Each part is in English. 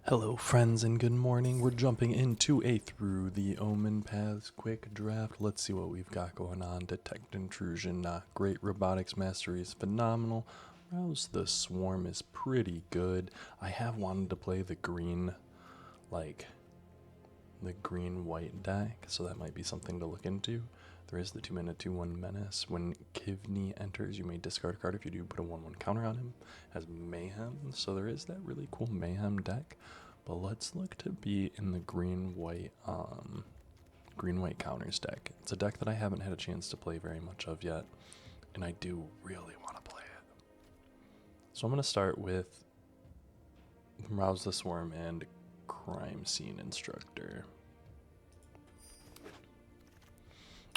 Hello friends and good morning. We're jumping into a Through the Omenpaths quick draft. Let's see what we've got going on. Detect intrusion, not great. Robotics mastery is phenomenal. Rouse the Swarm is pretty good. I have wanted to play the green, the green-white deck, so that might be something to look into. There is the 2-mana 2/1 menace. When Kivni enters, you may discard a card. If you do, put a 1/1 counter on him. Has mayhem, so there is that really cool mayhem deck. But let's look to be in the green-white counters deck. It's a deck that I haven't had a chance to play very much of yet, and I do really want to play it. So I'm going to start with Rouse the Swarm and Crime Scene Instructor.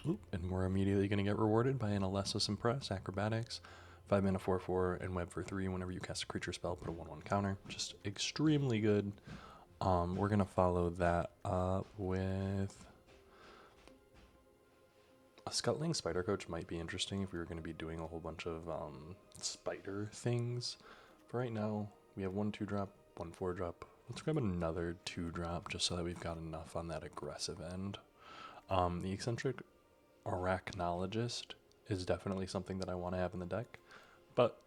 Ooh, and we're immediately going to get rewarded by an Alessos Impress, Acrobatics, 5 mana 4/4, and Web for 3. Whenever you cast a creature spell, put a 1/1 counter. Just extremely good. We're going to follow that up with a Scuttling Spider Coach. Might be interesting if we were going to be doing a whole bunch of spider things. For right now, we have 1 2-drop, 1 4-drop. Let's grab another 2-drop just so that we've got enough on that aggressive end. The Eccentric Arachnologist is definitely something that I want to have in the deck, but,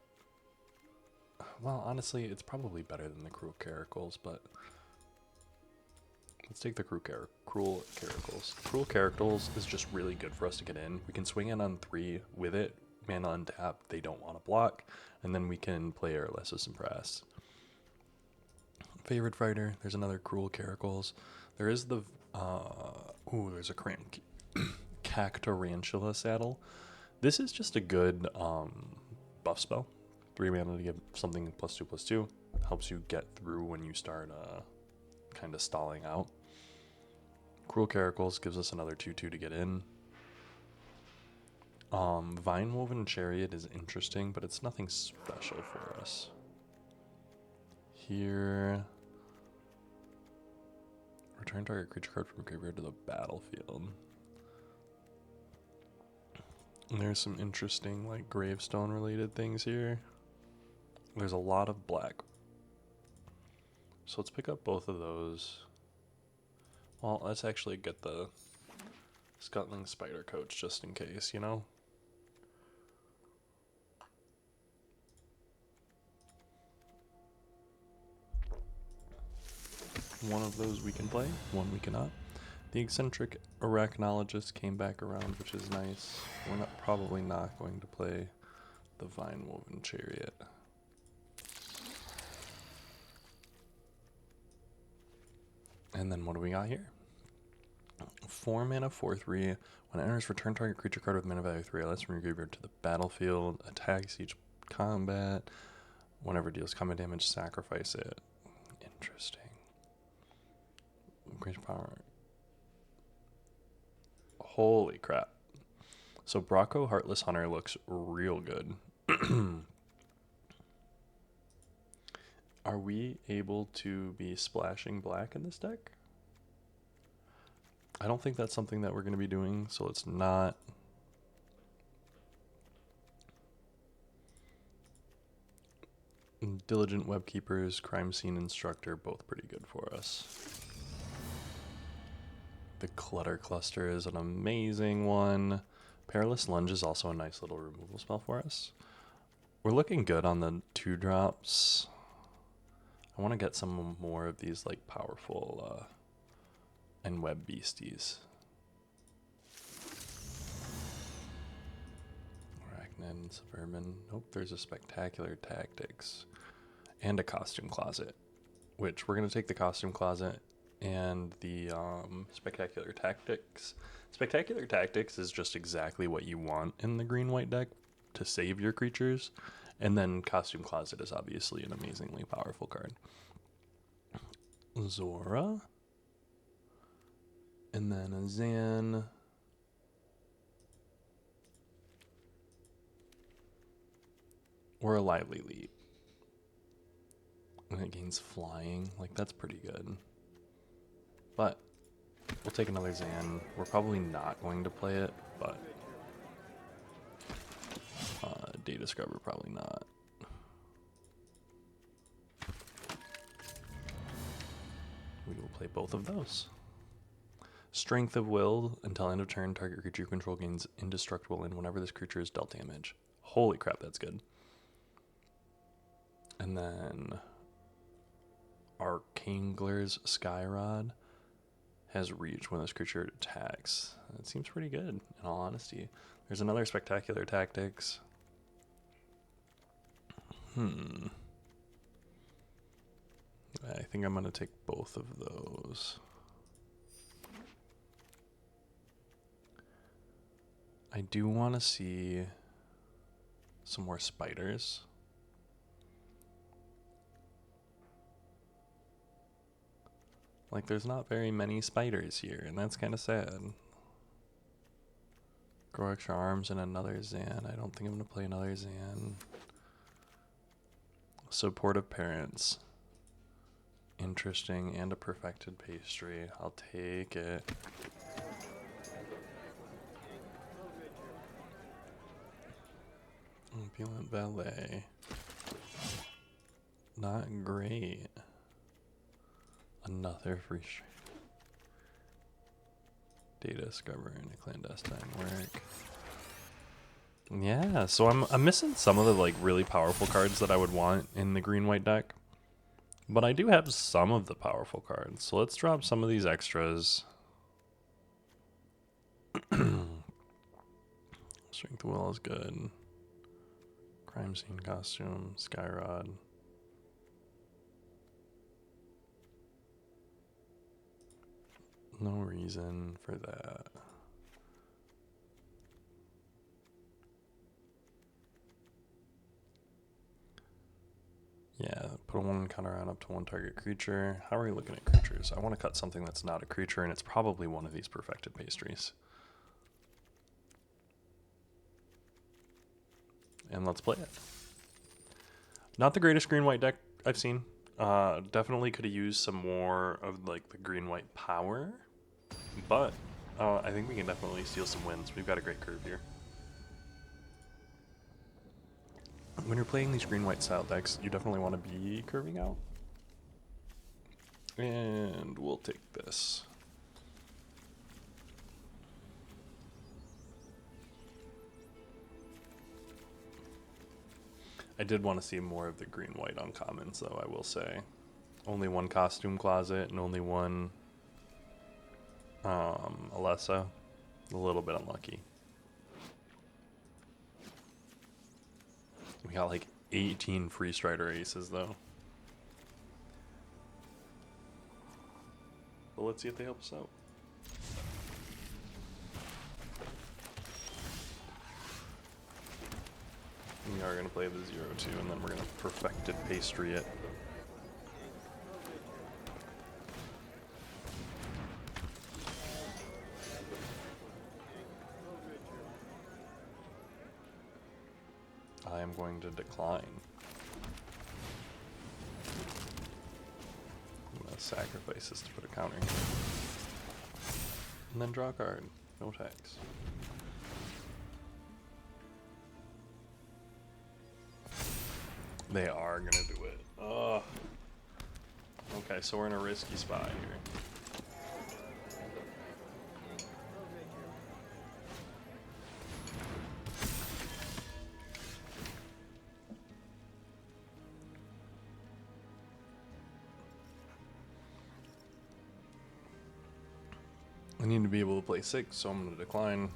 well, honestly, it's probably better than the Cruel Caracals, but let's take the Cruel Caracals. Cruel Caracals is just really good for us to get in. We can swing in on 3 with it, mana untap, they don't want to block, and then we can play our Alessos Impress. Favorite fighter, there's another Cruel Caracals. There is the, there's a Cactarantula Saddle. This is just a good buff spell. 3 mana to give something +2/+2. Helps you get through when you start kind of stalling out. Cruel Caracals gives us another 2/2 to get in. Vine Woven Chariot is interesting, but it's nothing special for us. Here, return target creature card from graveyard to the battlefield. And there's some interesting gravestone related things here. There's a lot of black. So let's pick up both of those. Well, let's actually get the Scuttling Spider Coach just in case, you know? One of those we can play, one we cannot. The Eccentric Arachnologist came back around, which is nice. We're probably not going to play the Vine Woven Chariot. And then what do we got here? 4 mana 4/3. When it enters, return target creature card with mana value 3 less from your graveyard to the battlefield. Attacks each combat. Whenever it deals combat damage, sacrifice it. Interesting. Creature power. Holy crap. So Bracco Heartless Hunter looks real good. Are we able to be splashing black in this deck? I don't think that's something that we're going to be doing, so it's not. Diligent Webkeepers, Crime Scene Instructor, both pretty good for us. The Clutter Cluster is an amazing one. Perilous Lunge is also a nice little removal spell for us. We're looking good on the 2-drops. I want to get some more of these powerful and web beasties. Arachnid, Suburban. Nope, there's a Spectacular Tactics and a Costume Closet, which we're going to take the Costume Closet and the Spectacular Tactics. Spectacular Tactics is just exactly what you want in the green-white deck to save your creatures. And then Costume Closet is obviously an amazingly powerful card. Zora. And then a Zan. Or a Lively Leap. And it gains flying. That's pretty good. But we'll take another Zan. We're probably not going to play it, but Data Scrubber probably not. we will play both of those. Strength of Will. Until end of turn, target creature you control gains indestructible and whenever this creature is dealt damage. Holy crap, that's good. And then Archangler's Skyrod has reach when this creature attacks. That seems pretty good, in all honesty. There's another Spectacular Tactics. I think I'm going to take both of those. I do want to see some more spiders. Like, there's not very many spiders here, and that's kind of sad. Grow extra arms and another Zan. I don't think I'm going to play another Zan. Supportive Parents. Interesting, and a Perfected Pastry. I'll take it. Opulent Ballet. Not great. Another free string. Data Discover and a clandestine work. Yeah, so I'm missing some of the like really powerful cards that I would want in the green-white deck. But I do have some of the powerful cards. So let's drop some of these extras. Strength of Will is good. Crime Scene Costume, Skyrod. No reason for that. Yeah, put a 1 counter on up to 1 target creature. How are we looking at creatures? I want to cut something that's not a creature, and it's probably one of these Perfected Pastries. And let's play it. Not the greatest green-white deck I've seen. Definitely could have used some more of like the green-white power. But I think we can definitely steal some wins. We've got a great curve here. When you're playing these green-white style decks, you definitely want to be curving out. And we'll take this. I did want to see more of the green-white uncommons, though, I will say. Only 1 Costume Closet and only 1 Alessos. A little bit unlucky. We got like 18 Free Strider Aces, though. But let's see if they help us out. We are going to play the 0-2, and then we're going to Perfected Pastry it. I am going to decline. I'm going to sacrifice this to put a counter here. And then draw a card. No tax. They are going to do it. Ugh. Okay, so we're in a risky spot here. I need to be able to play 6, so I'm going to decline.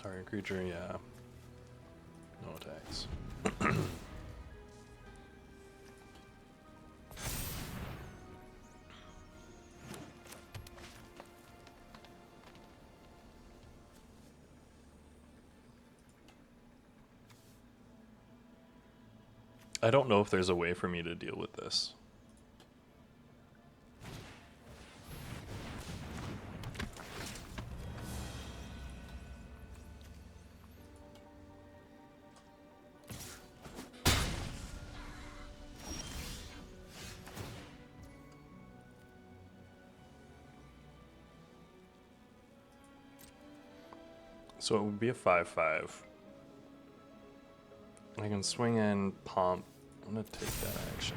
Target creature, yeah. No attacks. I don't know if there's a way for me to deal with this. So it would be a 5/5. I can swing in, pump. I'm gonna take that action.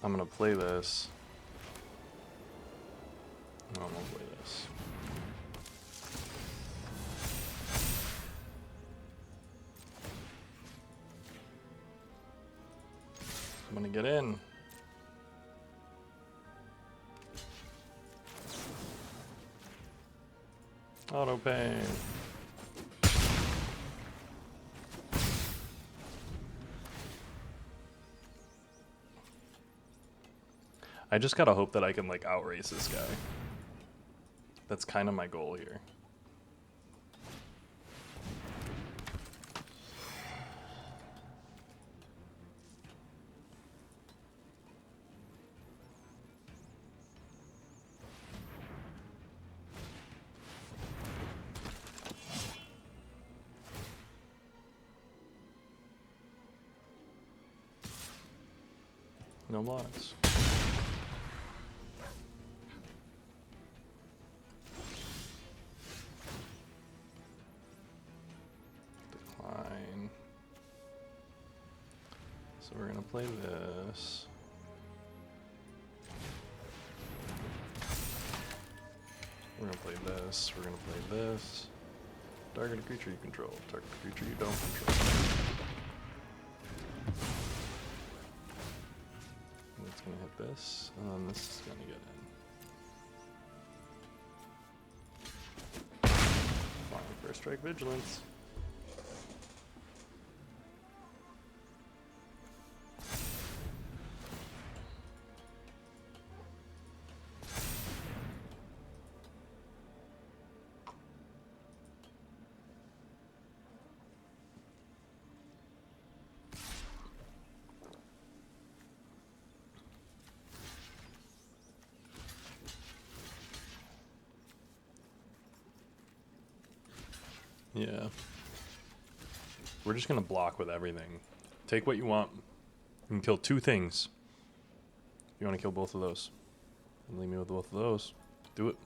I'm gonna play this. I'm gonna play this. I'm gonna get in. Auto pain. I just gotta hope that I can like outrace this guy. That's kind of my goal here. No blocks. Decline. So we're gonna play this. We're gonna play this. We're gonna play this. Target a creature you control. Target a creature you don't control. It's gonna hit this, and then this is gonna get in. Flying First Strike Vigilance. Yeah. We're just gonna block with everything. Take what you want. You can kill 2 things. You wanna kill both of those. And leave me with both of those. Do it.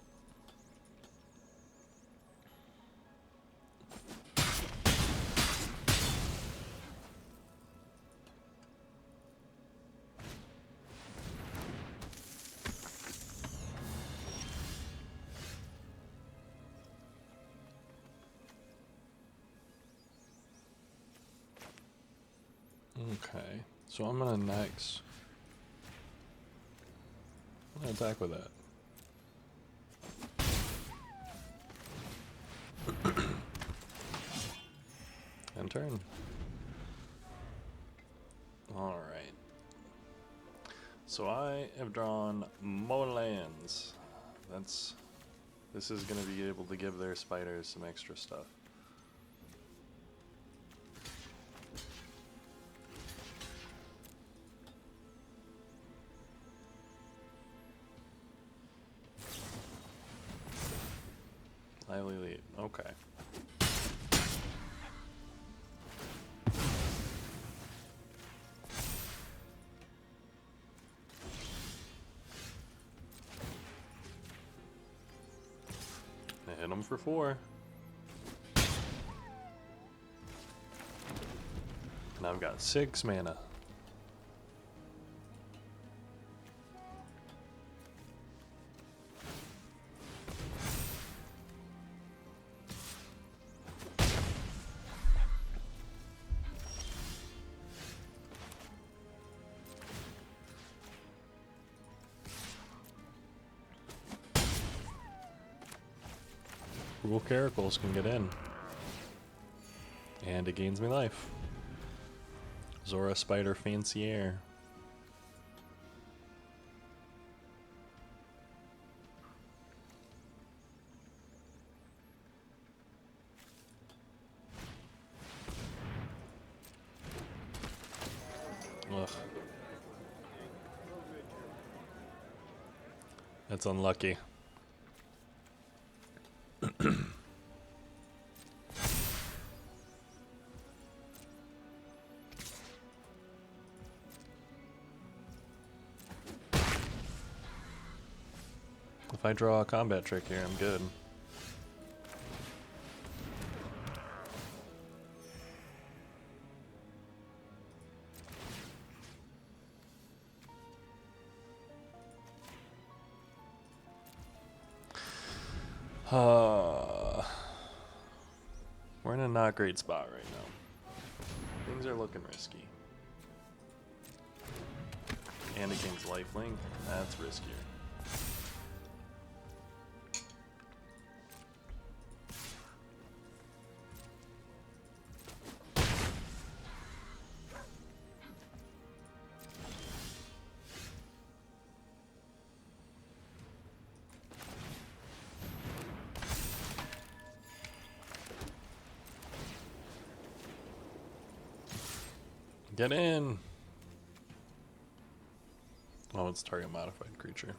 Okay, so I'm gonna next. I'm gonna attack with that. End turn. Alright. So I have drawn more lands. This is gonna be able to give their spiders some extra stuff. Lively lead. Okay. I hit him for 4. And I've got 6 mana. Cruel Caracals can get in. And it gains me life. Zora Spider Fancier. Ugh. That's unlucky. If I draw a combat trick here, I'm good. We're in a not great spot right now. Things are looking risky. And a King's Lifelink, that's riskier. Get in! Oh, it's target modified creature.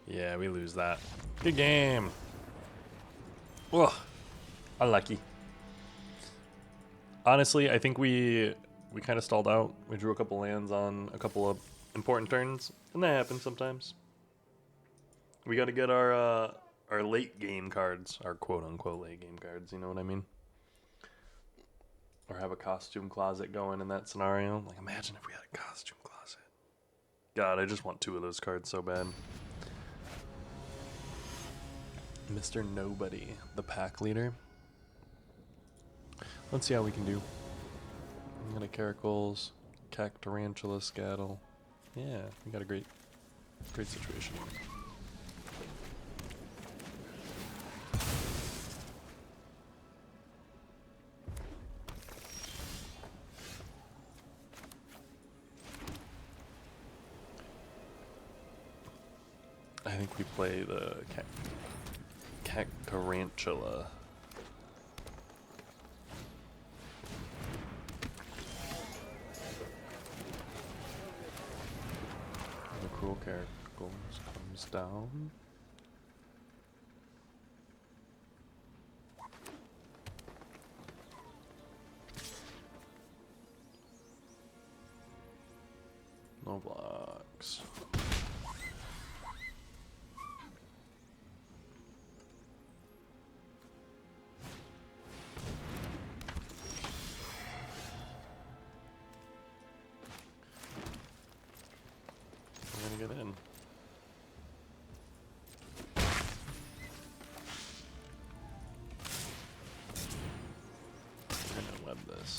Yeah, we lose that. Good game! Ugh, unlucky. Honestly, I think we kind of stalled out. We drew a couple lands on a couple of important turns, and that happens sometimes. We got to get our late game cards, our quote unquote late game cards. You know what I mean? Or have a costume closet going in that scenario. Like, imagine if we had a costume closet. God, I just want 2 of those cards so bad. Mr. Nobody, the pack leader. Let's see how we can do. I'm gonna Caracals, Cactarantula, Scattle. Yeah, we got a great situation. I think we play the Cactarantula. The Cruel Caracals comes down. No blocks. We're gonna get in. We're gonna web this.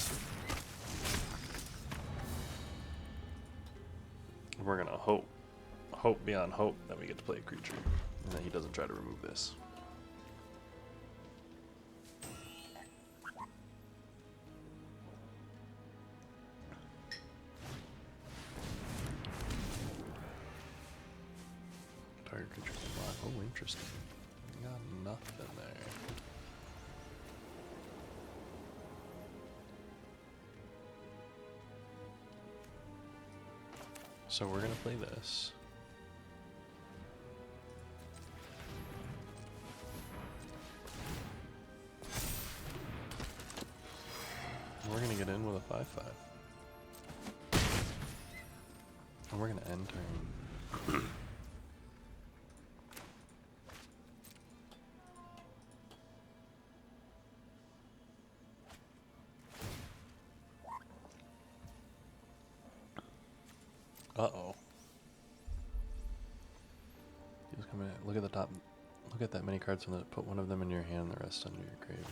We're gonna hope beyond hope that we get to play a creature, and that he doesn't try to remove this. Target creature can block. Oh, interesting. Got nothing there. So we're gonna play this. We're gonna get in with a 5/5. And we're gonna end turn. Uh-oh. He's coming in. Look at the top. Look at that many cards in it. Put one of them in your hand, the rest under your graveyard.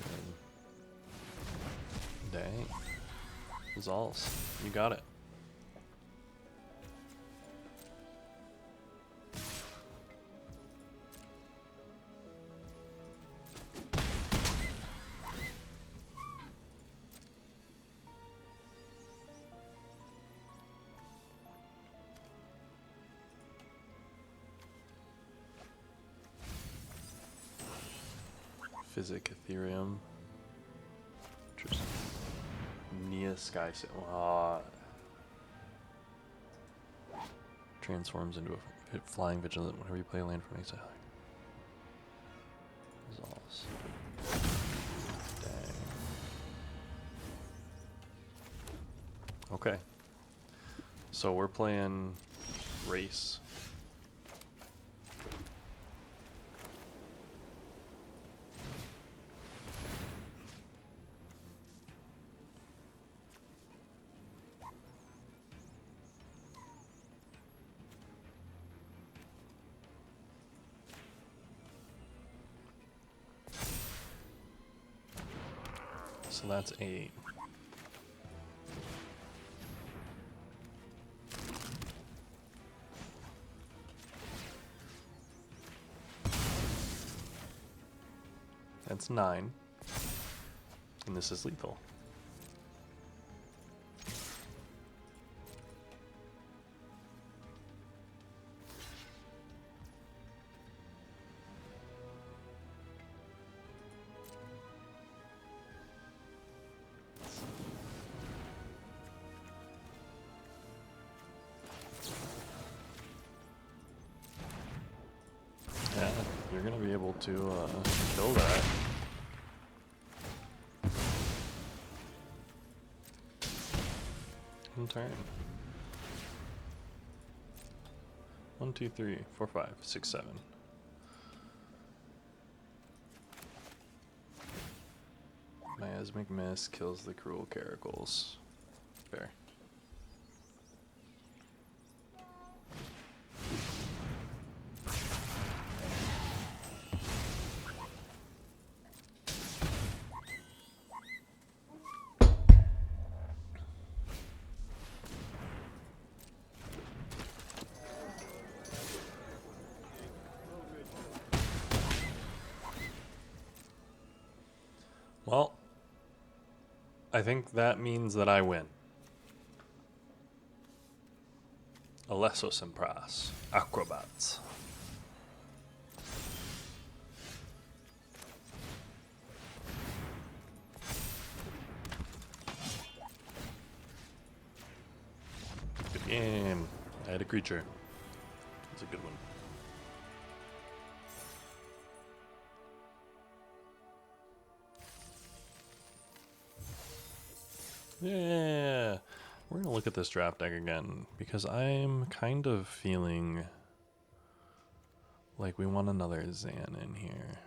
Dang. Zals. You got it. Physic Ethereum. Interesting. Nia Sky. Transforms into a flying vigilant whenever you play a land from exile. Zals. Dang. Okay. So we're playing race. So that's 8. That's 9. And this is lethal. Yeah, you're gonna be able to kill that. In turn. 1, 2, 3, 4, 5, 6, 7. Miasmic Mist kills the cruel caracals. Fair. Well, I think that means that I win. Alessos and Pras. Acrobats. Good game. I had a creature. It's a good one. Yeah. We're going to look at this draft deck again because I'm kind of feeling like we want another Zan in here.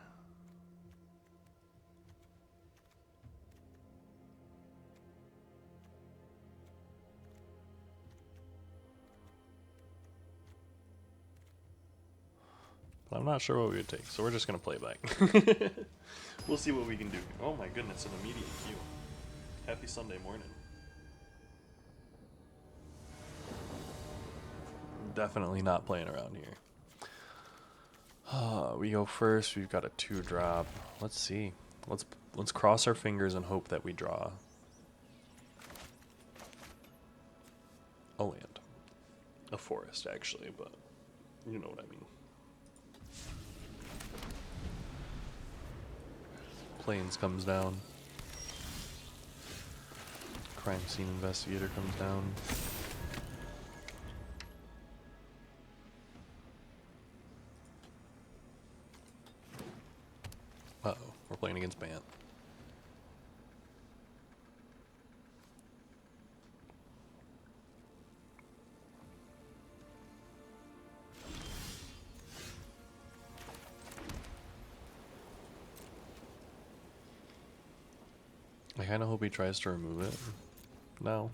But I'm not sure what we would take, so we're just going to play back. We'll see what we can do. Oh my goodness, an immediate queue. Happy Sunday morning. Definitely not playing around here. We go first. We've got a 2-drop. Let's see. Let's cross our fingers and hope that we draw a land, a forest actually, but you know what I mean. Plains comes down. Crime scene investigator comes down. Uh-oh, we're playing against Bant. I kind of hope he tries to remove it. No.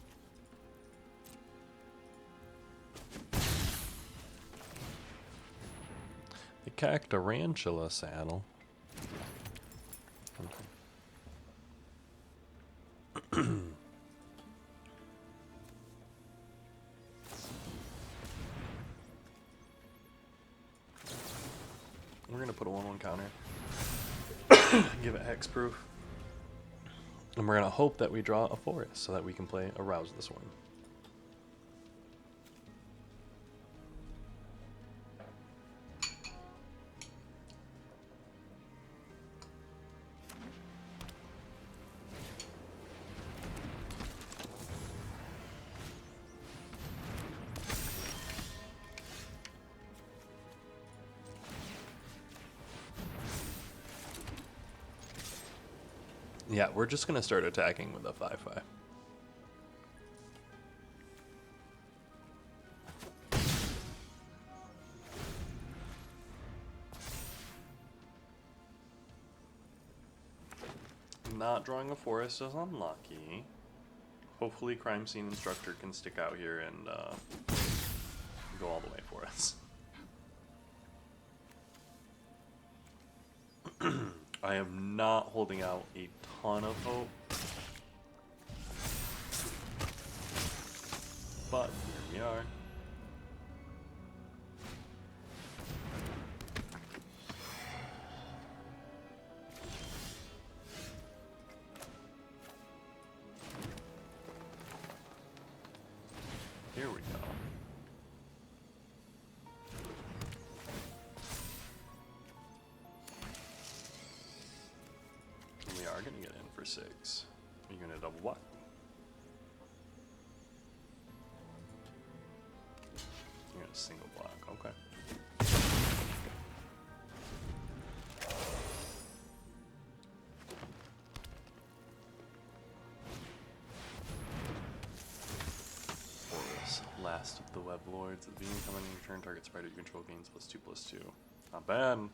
The Cactarantula saddle. We're gonna put a 1/1 counter. Give it hexproof. And we're gonna hope that we draw a forest so that we can play Arouse this one. Yeah, we're just gonna start attacking with a 5/5. not drawing a forest is unlucky. Hopefully Crime Scene Instructor can stick out here and go all the way for us. I am not holding out a ton of hope. But here we are. Here we go. We are gonna get in for 6. You're gonna double block. You're gonna single block, okay. Last of the Web Lords. At the beginning of your turn, target spider you control gains +2/+2. Not bad.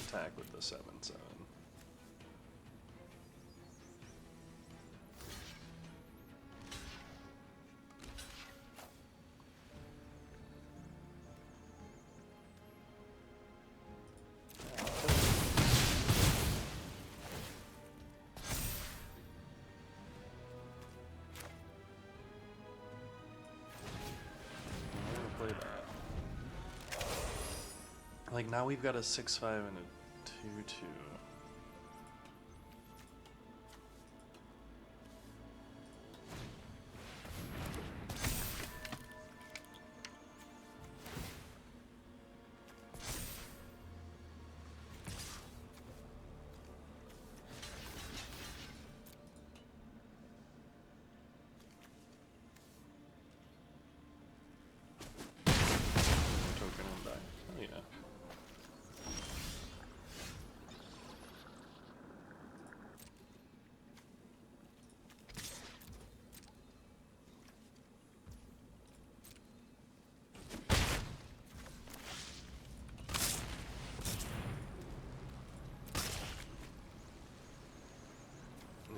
Attack with the 7/7. Play that. Like now we've got a 6/5 and a 2/2. Token and die. Oh yeah.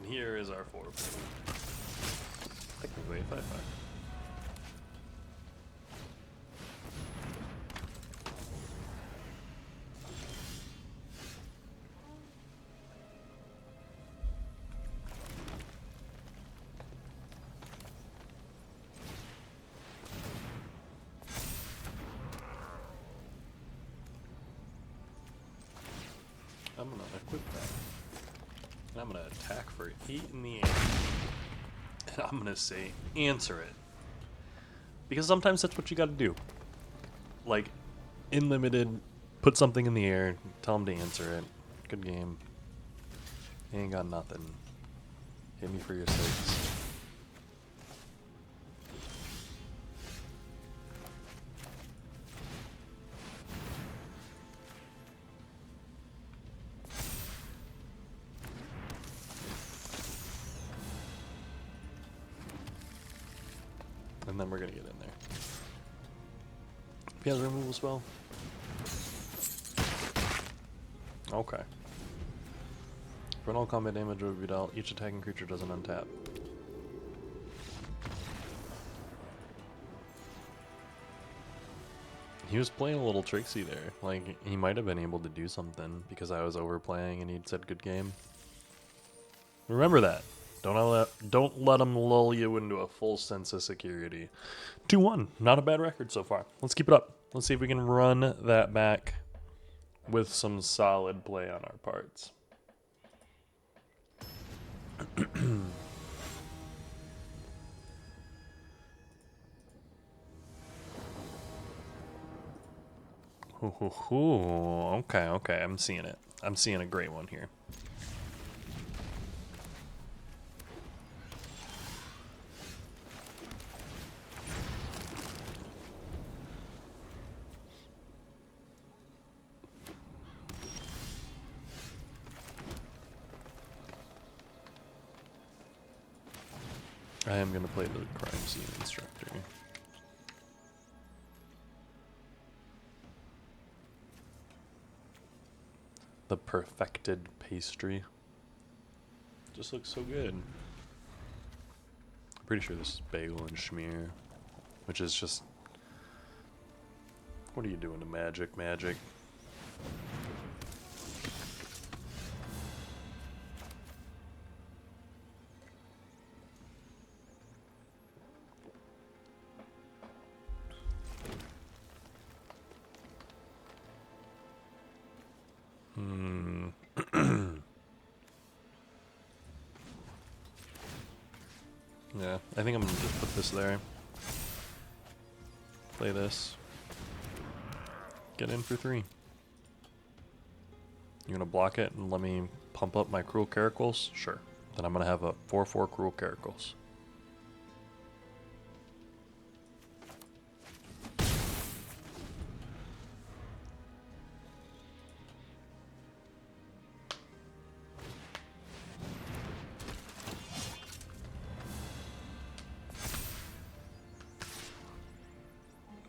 Here is our 4. Technically a 5/5. I'm gonna equip that. And I'm gonna attack for 8 in the air. And I'm gonna say, answer it. Because sometimes that's what you gotta do. Like, in limited, put something in the air, tell them to answer it. Good game. You ain't got nothing. Hit me for your 6. And then we're gonna get in there. If he has a removal spell. Okay. For all combat damage will be dealt, each attacking creature doesn't untap. He was playing a little tricksy there. Like, he might have been able to do something because I was overplaying and he'd said good game. Remember that. Don't let them lull you into a full sense of security. 2-1. Not a bad record so far. Let's keep it up. Let's see if we can run that back with some solid play on our parts. Okay. I'm seeing it. I'm seeing a great one here. I am going to play the crime scene instructor. The perfected pastry. Just looks so good. I'm pretty sure this is bagel and schmear, which is just... What are you doing to magic? Yeah, I think I'm gonna just put this there. Play this. Get in for 3. You gonna block it and let me pump up my cruel caracals? Sure. Then I'm gonna have a 4/4 cruel caracals.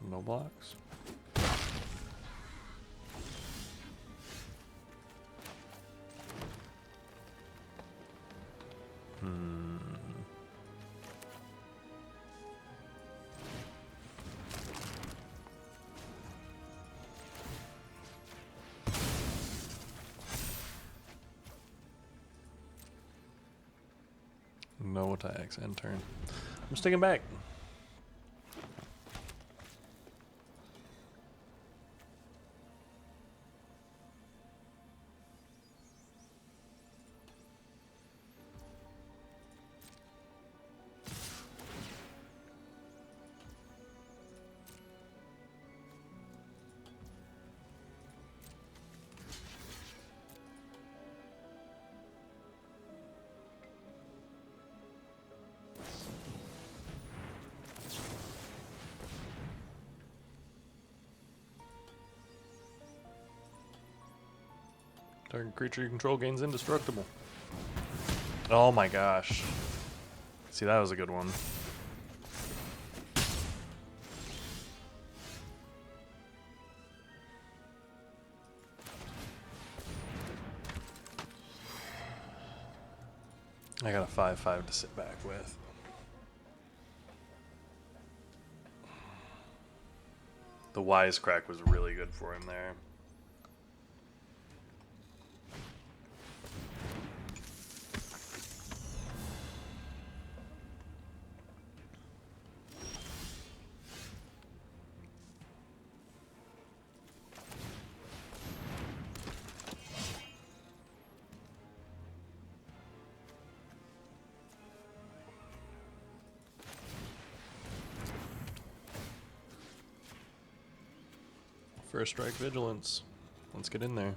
No blocks. No attacks, end turn. I'm sticking back. Target creature you control gains indestructible. Oh my gosh. See, that was a good one. I got a 5/5 to sit back with. The wisecrack was really good for him there. First strike vigilance. Let's get in there.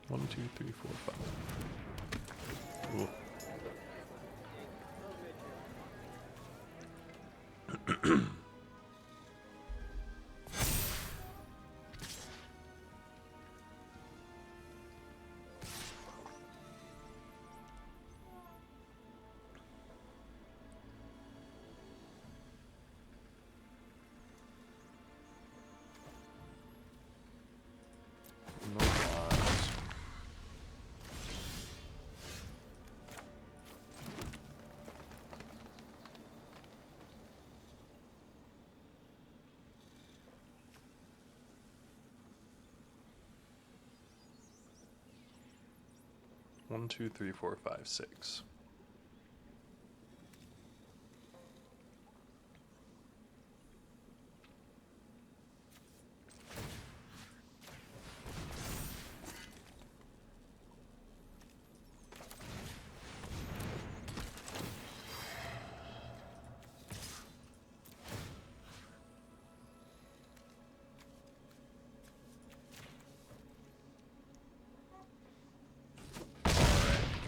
One, two, three, four, five. Ooh. No blocks. One, two, three, four, five, six.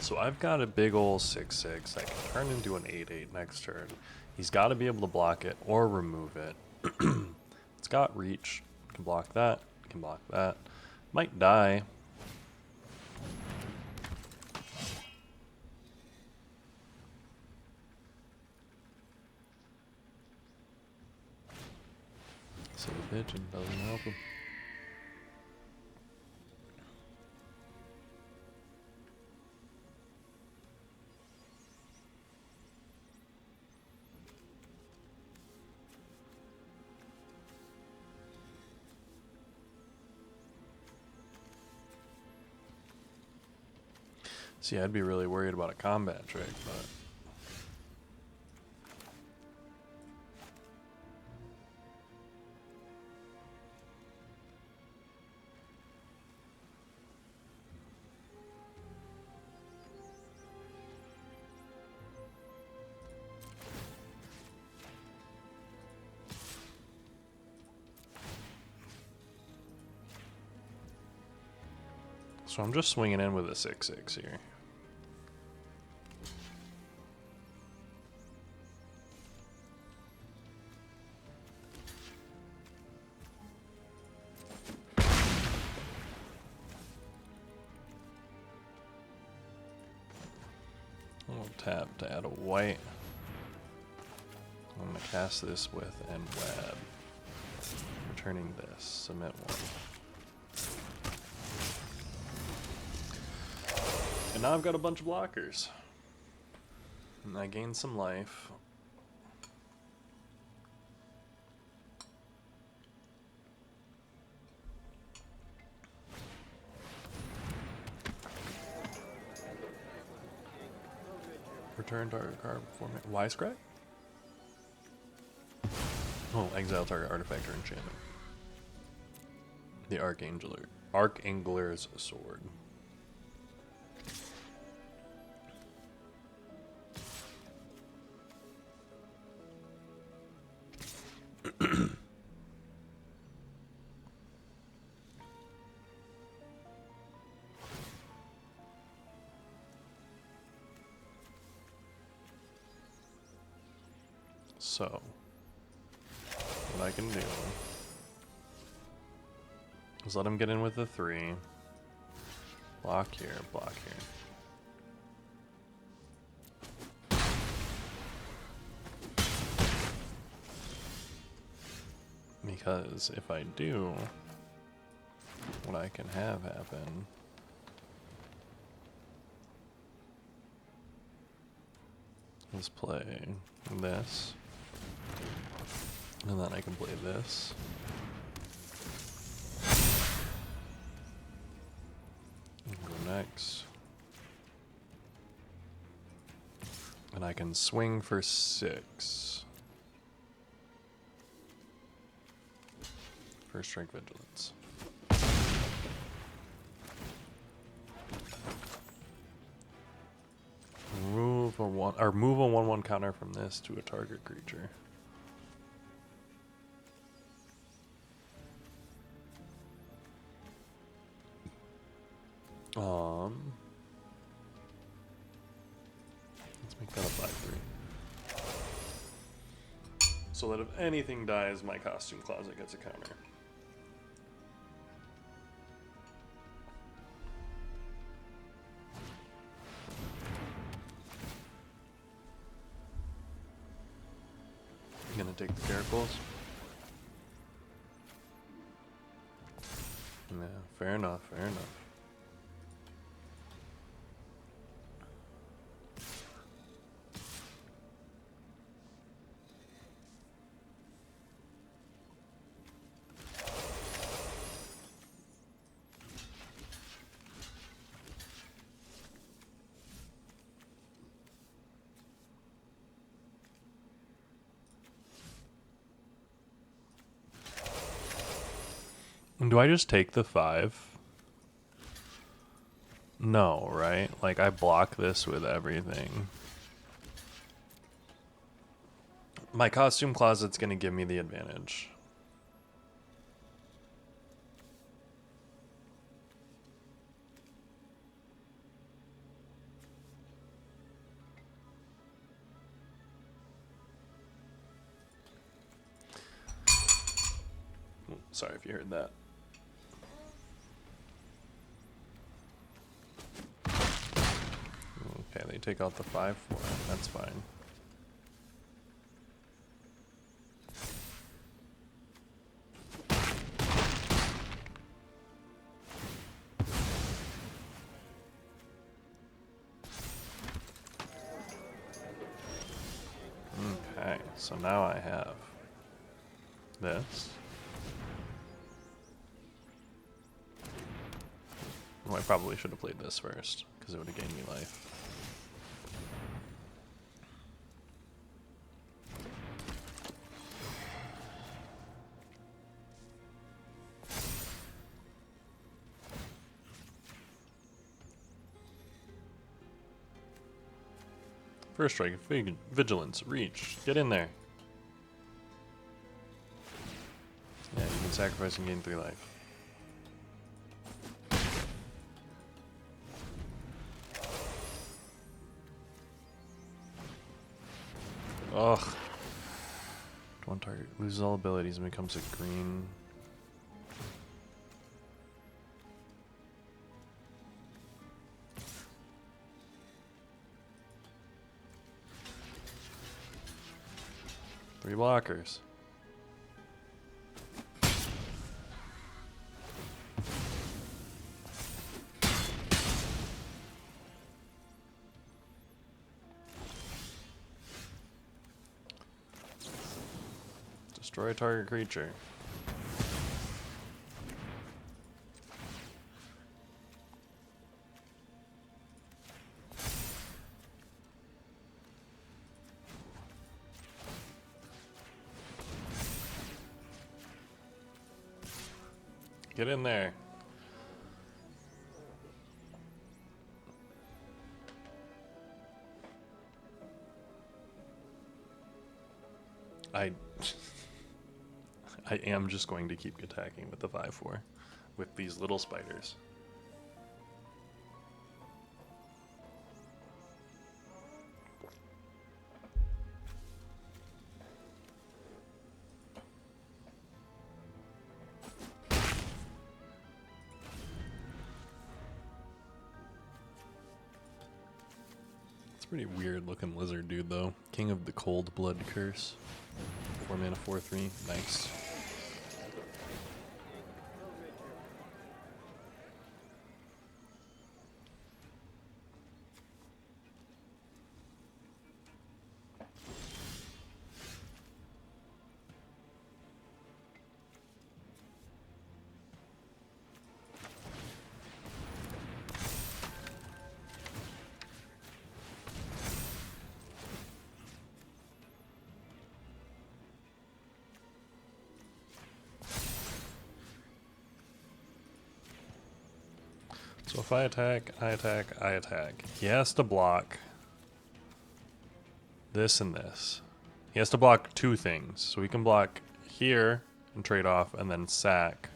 So I've got a big ol' 6/6 that can turn into an 8/8 next turn. He's got to be able to block it or remove it. It's got reach. Can block that. Can block that. Might die. So the pigeon doesn't help him. See, I'd be really worried about a combat trick, but so I'm just swinging in with a 6/6 here. I'll tap to add a white. I'm going to cast this with and web. Returning this. Submit one. And now I've got a bunch of blockers. And I gain some life. Return target card before me. Wisecrack? Oh, exile target artifact or enchantment. The Archangler's Sword. So, what I can do is let him get in with the 3. Block here, block here. Because if I do, what I can have happen is play this. And then I can play this. And go next. And I can swing for 6. First strike vigilance. Move a 1/1 counter from this to a target creature. Let's make that a 5/3. So that if anything dies, my costume closet gets a counter. I'm gonna take the caracals. Yeah, fair enough, fair enough. Do I just take the 5? No, right? Like, I block this with everything. My costume closet's gonna give me the advantage. Sorry if you heard that. Okay, they take out the 5-4. That's fine. Okay, so now I have this. Oh, I probably should have played this first, because it would have gained me life. First strike, vigilance, reach, get in there. Yeah, you can sacrifice and gain 3 life. Ugh. One target loses all abilities and becomes a green. Three blockers. Destroy a target creature. Get in there. I am just going to keep attacking with the 5-4 with these little spiders. Pretty weird looking lizard dude though. King of the Cold Blood Curse. 4 mana 4/3. Nice. So if I attack, I attack, I attack. He has to block this and this. He has to block 2 things. So we can block here and trade off and then sack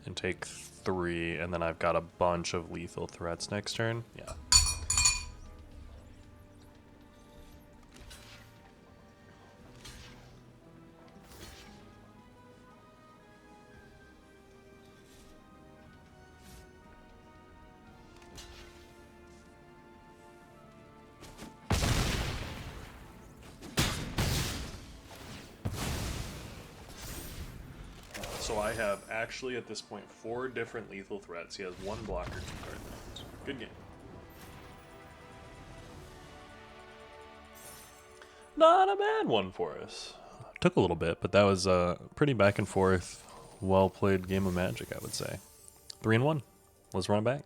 and take 3, and then I've got a bunch of lethal threats next turn. Yeah. So I have actually at this point 4 different lethal threats. He has 1 blocker, 2 card limits. Good game. Not a bad one for us. Took a little bit, but that was a pretty back and forth, well played game of Magic, I would say. 3-1. Let's run it back.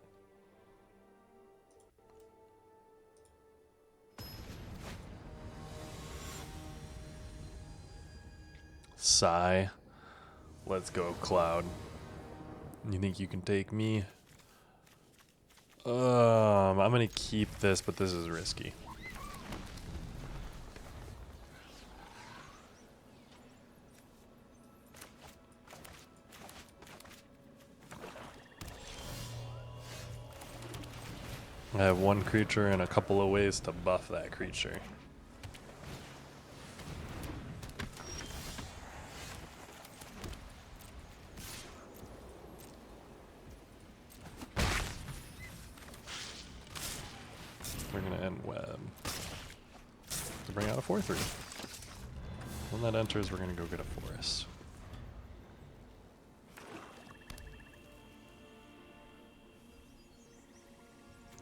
Sigh. Let's go, Cloud. You think you can take me? I'm gonna keep this, but this is risky. I have 1 creature and a couple of ways to buff that creature. Web to bring out a 4/3. When that enters, we're going to go get a forest.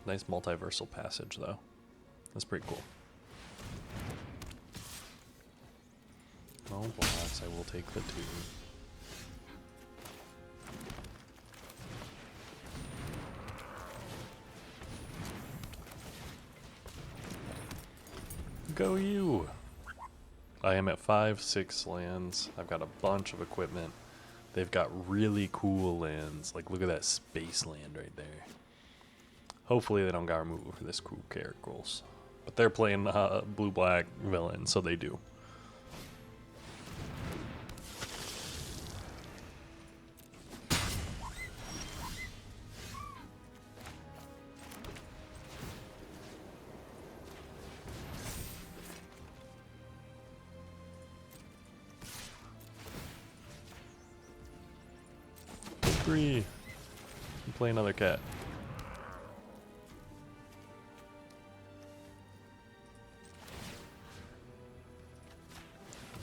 Nice multiversal passage, though. That's pretty cool. No blocks, I will take the 2. Go you! I am at 5-6 lands. I've got a bunch of equipment. They've got really cool lands. Like, look at that space land right there. Hopefully they don't got removed for this cool characters. But they're playing blue-black villain, so they do. Three. Play another cat.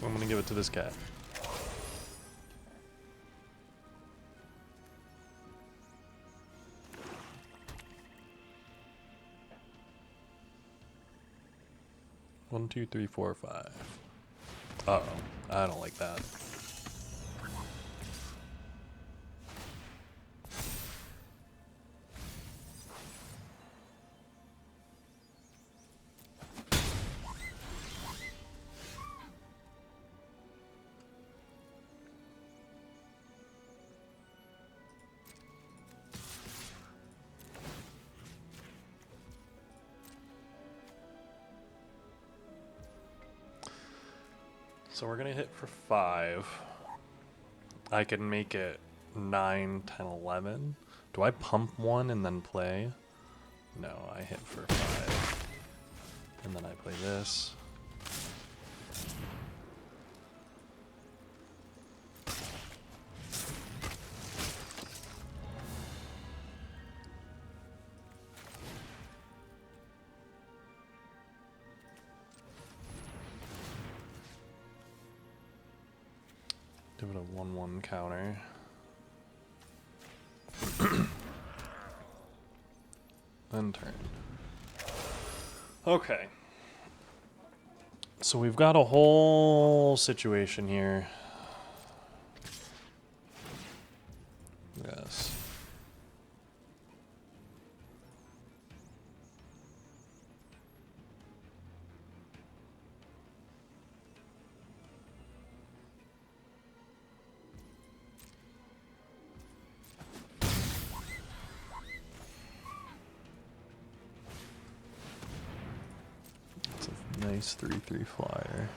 I'm gonna give it to this cat. One, two, three, four, 5. Uh-oh. I don't like that. So we're gonna hit for 5. I can make it 9, 10, 11. Do I pump 1 and then play? No, I hit for 5. And then I play this. Give it a 1/1 counter. Then turn. Okay. So we've got a whole situation here. Yes. Nice 3/3 flyer.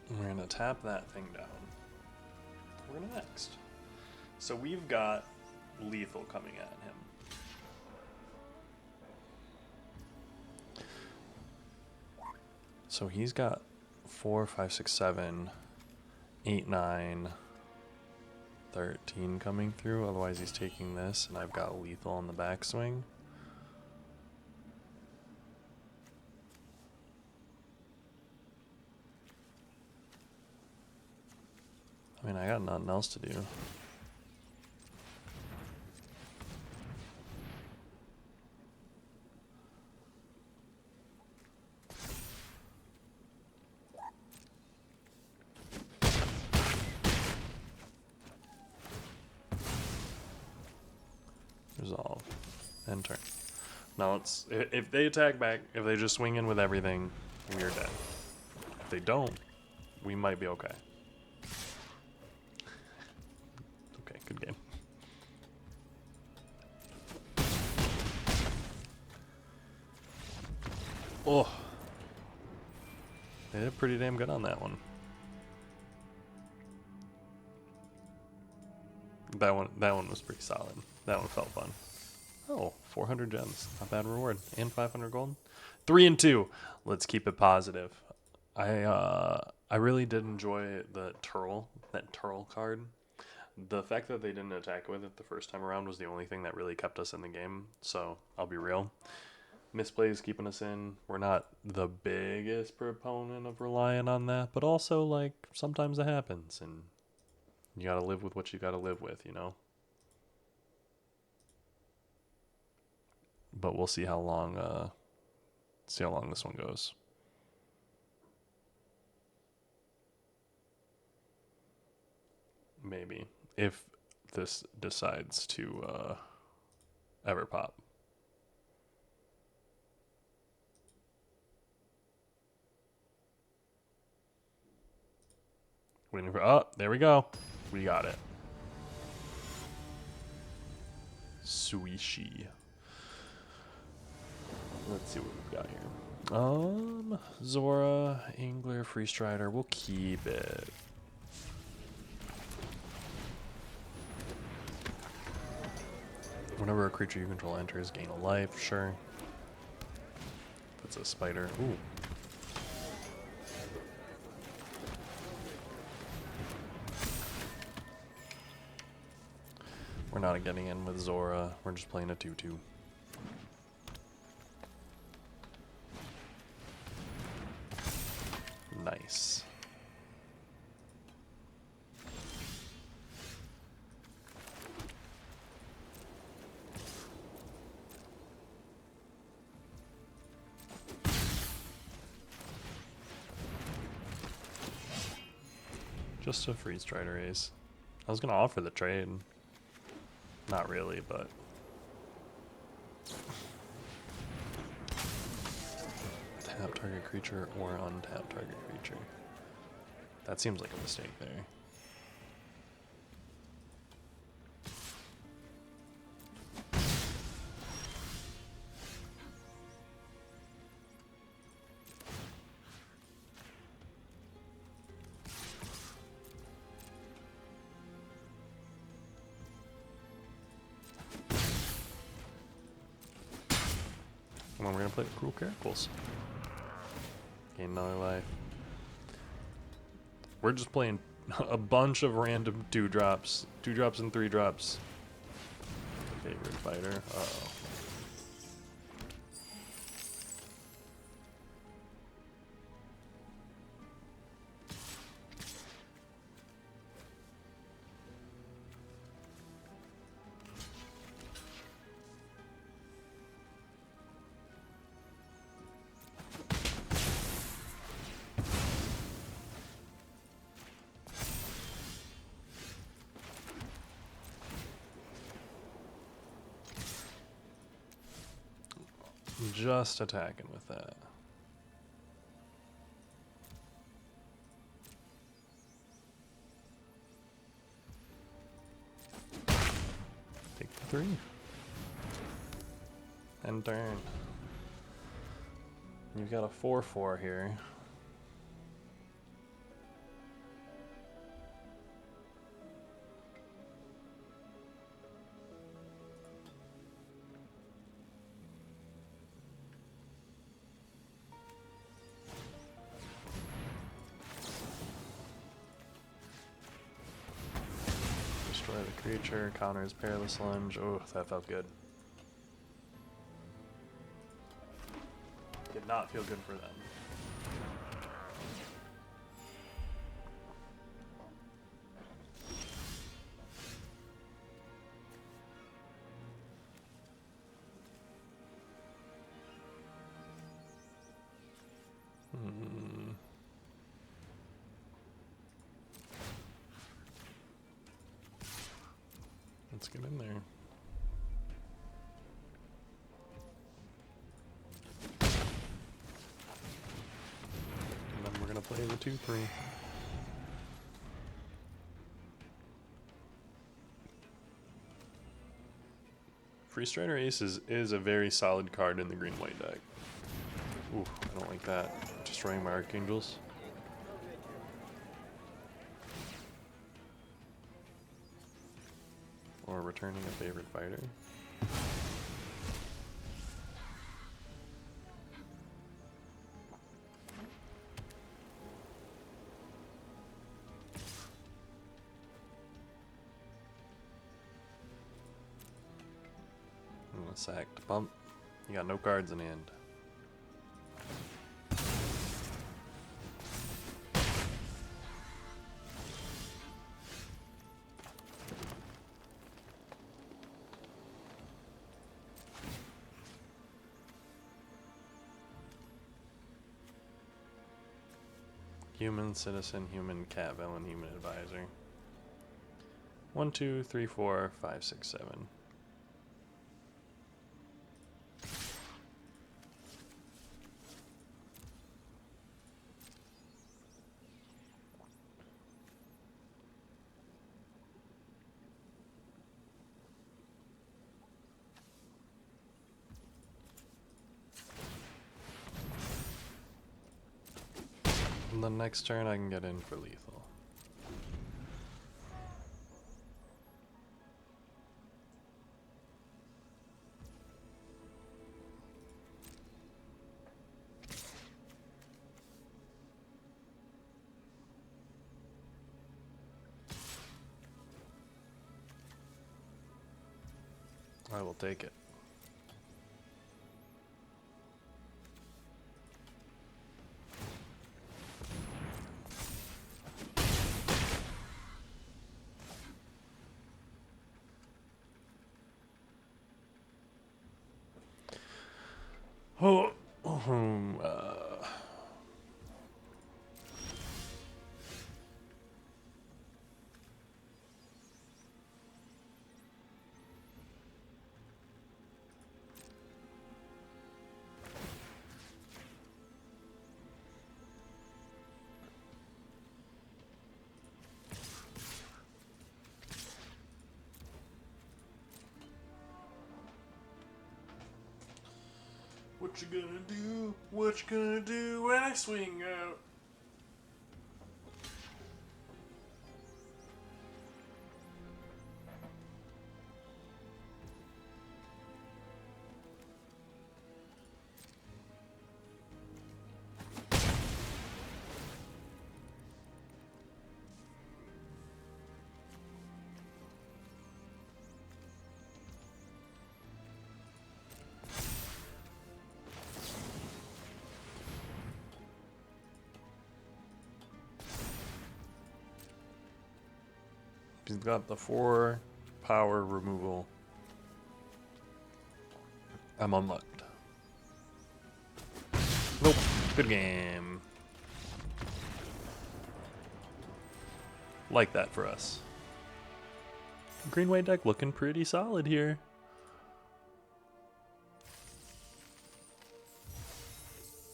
We're gonna tap that thing down. We're gonna next. So we've got lethal coming at him. So he's got 4, 5, 6, 7, 8, 9, 13 coming through. Otherwise he's taking this, and I've got lethal on the backswing. I mean, I got nothing else to do. Resolve. End turn. Now let's, if they attack back, if they just swing in with everything, we are dead. If they don't, we might be okay. Okay, good game. Oh. They did pretty damn good on that one. That one was pretty solid. That one felt fun. Oh, 400 gems. Not bad reward. And 500 gold. 3 and 2. Let's keep it positive. I really did enjoy that Turl card. The fact that they didn't attack with it the first time around was the only thing that really kept us in the game. So I'll be real. Misplays keeping us in. We're not the biggest proponent of relying on that, but also like sometimes it happens and you gotta live with what you gotta live with, you know? But we'll see how long this one goes. Maybe. If this decides to ever pop. Waiting for, oh, there we go. We got it. Suishi. Let's see what we've got here. Zora, Angler, Free Strider. We'll keep it. Whenever a creature you control enters, gain a life. Sure. That's a spider. Ooh. We're not getting in with Zora. We're just playing a 2-2. Nice. Just a Freeze Strider Ace. I was gonna offer the trade. Not really, but tap target creature or untap target creature. That seems like a mistake there. And then we're gonna play Cruel Caracals. Gain another life. We're just playing a bunch of random 2-drops. 2-drops and 3-drops. Favorite fighter. Uh-oh. Just attacking with that. Take the 3. And turn. You've got a 4/4 here. The creature counters Perilous Lunge. Oh, that felt good. Did not feel good for them. Let's get in there. And then we're gonna play the 2/3. Free Strider Ace is a very solid card in the green-white deck. Ooh, I don't like that. Destroying my Archangels. or returning a favorite fighter. Sack to pump. You got no cards in hand. Human, citizen, human, cat, villain, human advisor. 1, 2, 3, 4, 5, 6, 7. And the next turn I can get in for lethal. I will take it. Oh, what you gonna do? What you gonna do when I swing out? He's got the 4 power removal. I'm unlocked. Nope. Good game. Like that for us. Green white deck looking pretty solid here.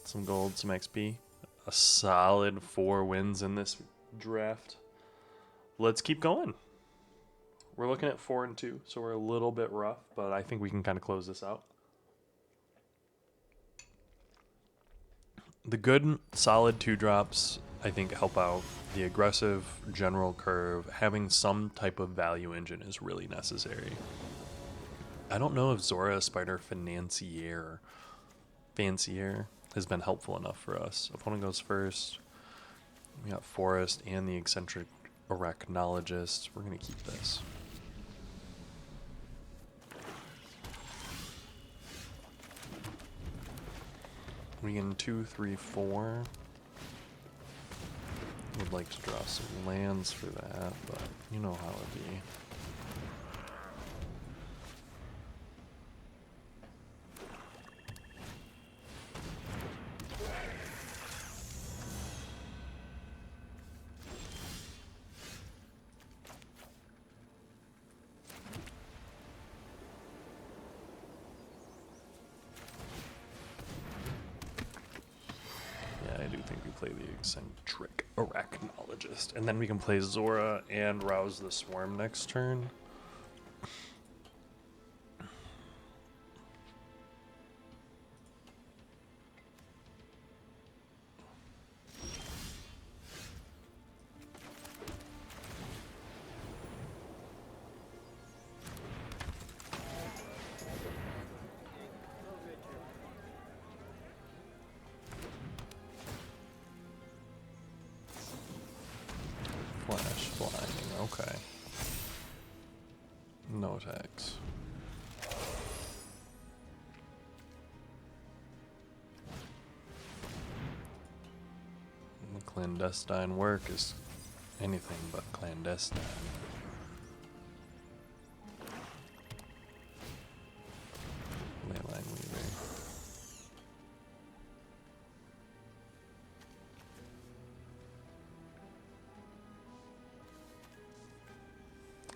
Some gold, some XP. A solid 4 wins in this draft. Let's keep going. We're looking at 4 and 2, so we're a little bit rough, but I think we can kind of close this out. The good, solid 2-drops, I think, help out. The aggressive general curve, having some type of value engine is really necessary. I don't know if Zora Spider Fancier has been helpful enough for us. Opponent goes first. We got Forest and the eccentric Arachnologist. We're going to keep this. We get 2, 3, 4. Would like to draw some lands for that, but you know how it'd be. I do think we play the eccentric Arachnologist. And then we can play Zora and Rouse the Swarm next turn. Okay. No attacks. The clandestine work is anything but clandestine. Leyline Weaver.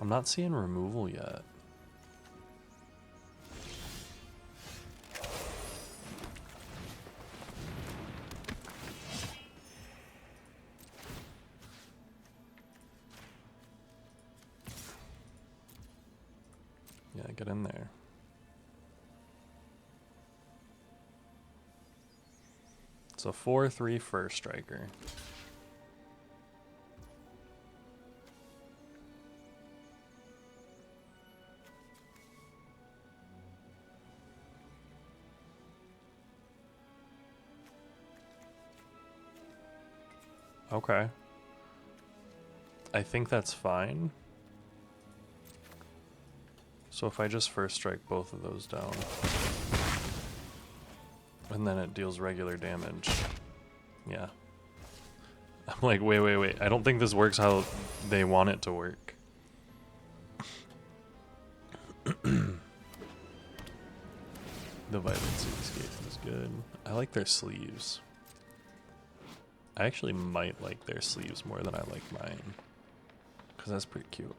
I'm not seeing removal yet. Yeah, get in there. It's a 4/3 first striker. Okay. I think that's fine. So if I just first strike both of those down, and then it deals regular damage, yeah. I'm like, wait. I don't think this works how they want it to work. The Violent Cityscape is good. I like their sleeves. I actually might like their sleeves more than I like mine, because that's pretty cute.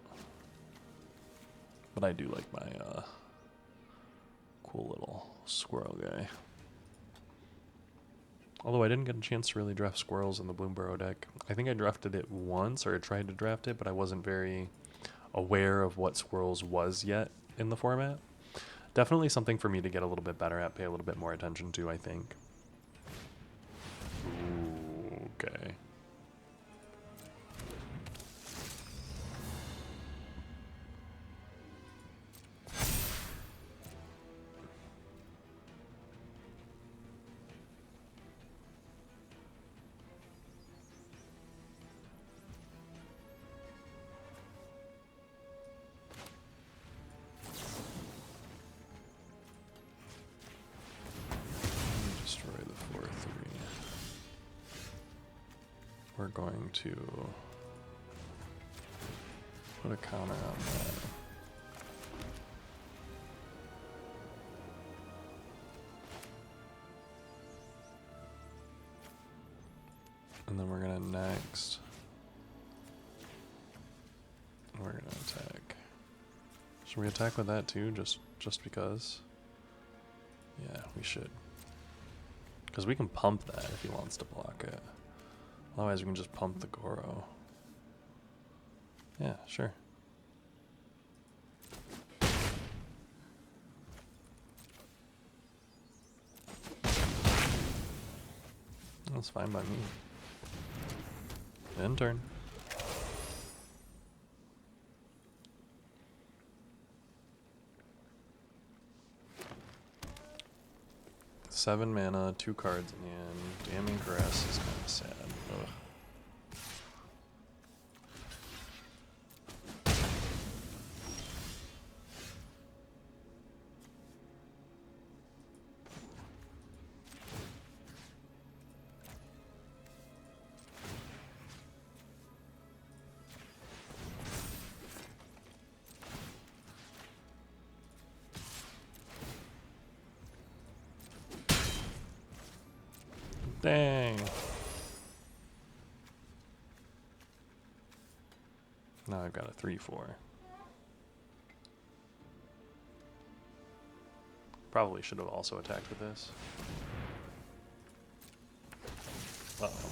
But I do like my cool little squirrel guy. Although I didn't get a chance to really draft squirrels in the Bloomburrow deck. I think I drafted it once, or I tried to draft it, but I wasn't very aware of what squirrels was yet in the format. Definitely something for me to get a little bit better at, pay a little bit more attention to, I think. Ooh, okay. We're going to put a counter on that. And then we're gonna next. We're gonna attack. Should we attack with that too, just because? Yeah, we should. Because we can pump that if he wants to block it. Otherwise, we can just pump the Goro. Yeah, sure. That's fine by me. End turn. Seven mana, 2 cards in the end. Damning Caress is kind of sad. Ugh. Dang. Now I've got a 3/4. Probably should have also attacked with this. Uh-oh.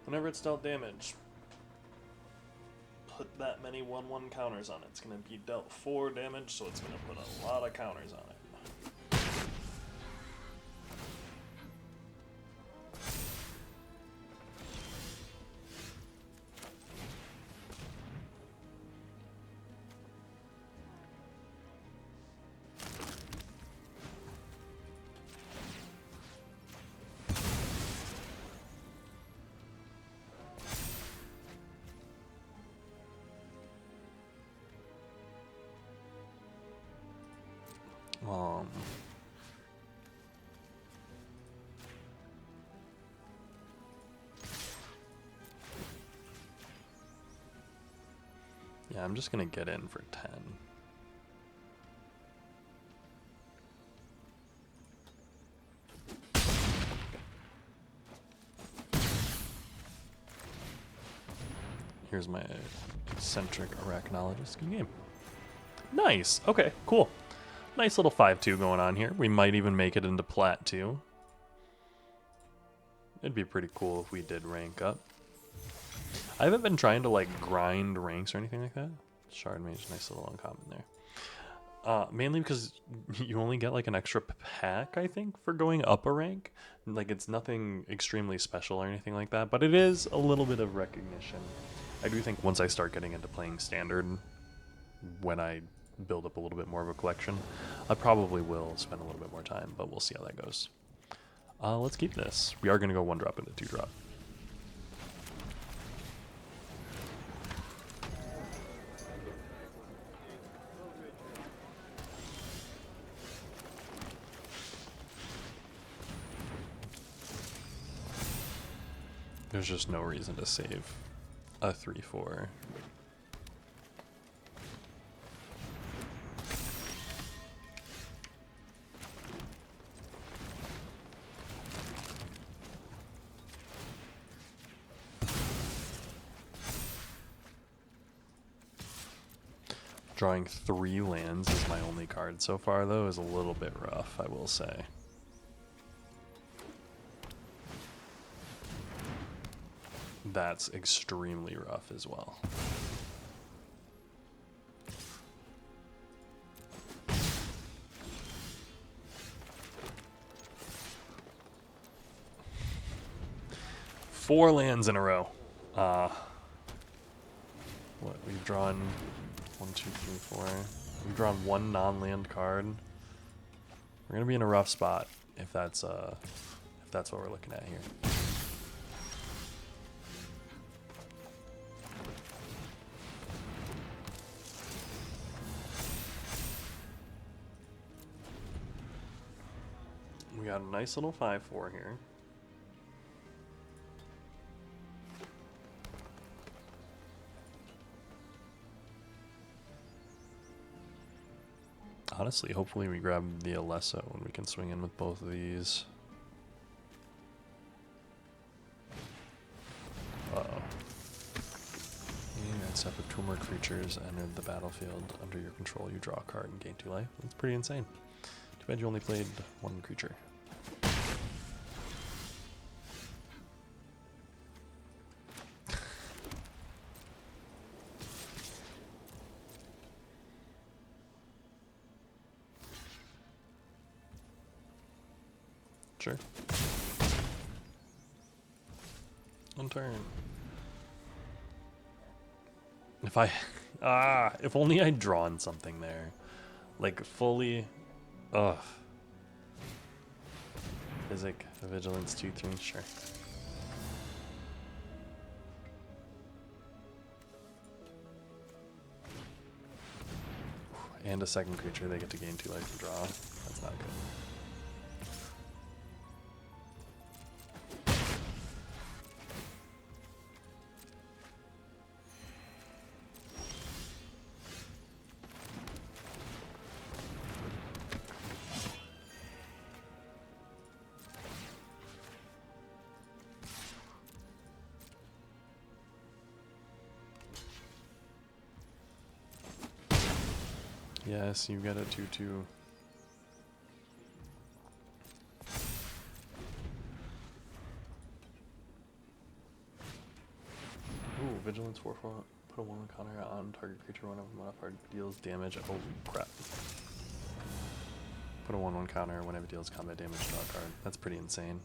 Whenever it's dealt damage, put that many 1/1 counters on it. It's going to be dealt 4 damage, so it's going to put a lot of counters on it. Um, yeah, I'm just gonna get in for 10. Here's my eccentric arachnologist. Good game. Nice. Okay, cool. Nice little 5-2 going on here. We might even make it into Plat 2. It'd be pretty cool if we did rank up. I haven't been trying to like grind ranks or anything like that. Shard Mage, nice little uncommon there. Mainly because you only get like an extra pack, I think, for going up a rank. Like it's nothing extremely special or anything like that, but it is a little bit of recognition. I do think once I start getting into playing Standard, when I build up a little bit more of a collection, I probably will spend a little bit more time, but we'll see how that goes. Let's keep this. We are going to go 1-drop into 2-drop. There's just no reason to save a 3-4. Drawing 3 lands is my only card so far, though, is a little bit rough, I will say. That's extremely rough as well. Four lands in a row. What, we've drawn 1, 2, 3, 4. We've drawn 1 non-land card. We're gonna be in a rough spot if that's what we're looking at here. We got a nice little 5-4 here. Honestly, hopefully we grab the Alesso and we can swing in with both of these. Uh-oh. Except if 2 more creatures entered the battlefield under your control, you draw a card and gain 2 life. That's pretty insane. Too bad you only played 1 creature. Sure. One turn. If if only I'd drawn something there. Like, fully... Ugh. Physic, Vigilance, 2/3, sure. And a second creature, they get to gain 2 life and draw. That's not good. Yes, you get a 2/2. Ooh, Vigilance 4/4. Put a 1 counter on target creature whenever modifier deals damage. Oh crap. Put a 1/1 counter whenever it deals combat damage, draw a card. That's pretty insane.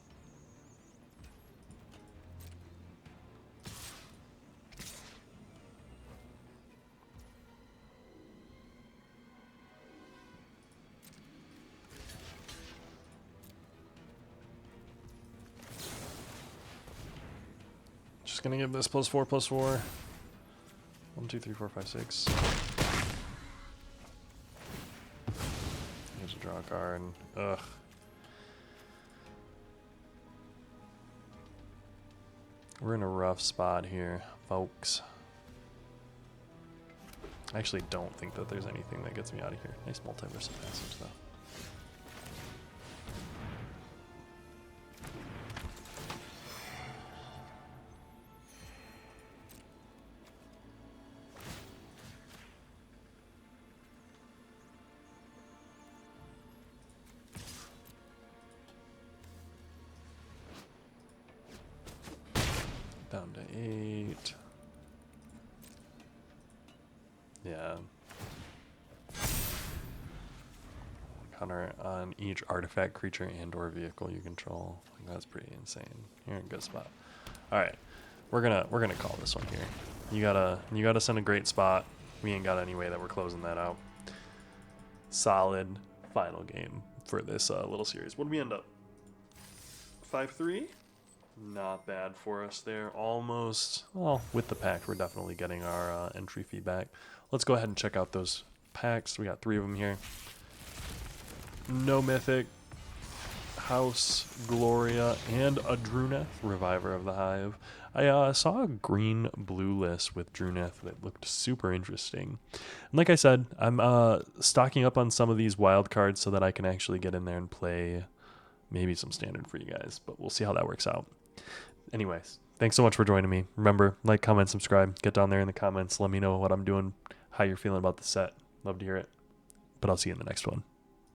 Just gonna give this +4/+4. 1, 2, 3, 4, 5, 6. Here's a draw. draw a card. Ugh. We're in a rough spot here, folks. I actually don't think that there's anything that gets me out of here. Nice multiverse of passage, though. Down to 8. Yeah. Counter on each artifact, creature, and/or vehicle you control. That's pretty insane. You're in a good spot. All right, we're gonna call this one here. You gotta send a great spot. We ain't got any way that we're closing that out. Solid final game for this little series. What did we end up? 5-3. Not bad for us there. Almost. Well, with the pack, we're definitely getting our entry fee back. Let's go ahead and check out those packs. We got 3 of them here. No Mythic, House, Gloria, and a Druneth, Reviver of the Hive. I saw a green-blue list with Druneth that looked super interesting. And like I said, I'm stocking up on some of these wild cards so that I can actually get in there and play maybe some standard for you guys. But we'll see how that works out. Anyways, thanks so much for joining me. Remember, like, comment, subscribe. Get down there in the comments. Let me know what I'm doing, how you're feeling about the set. Love to hear it. But I'll see you in the next one.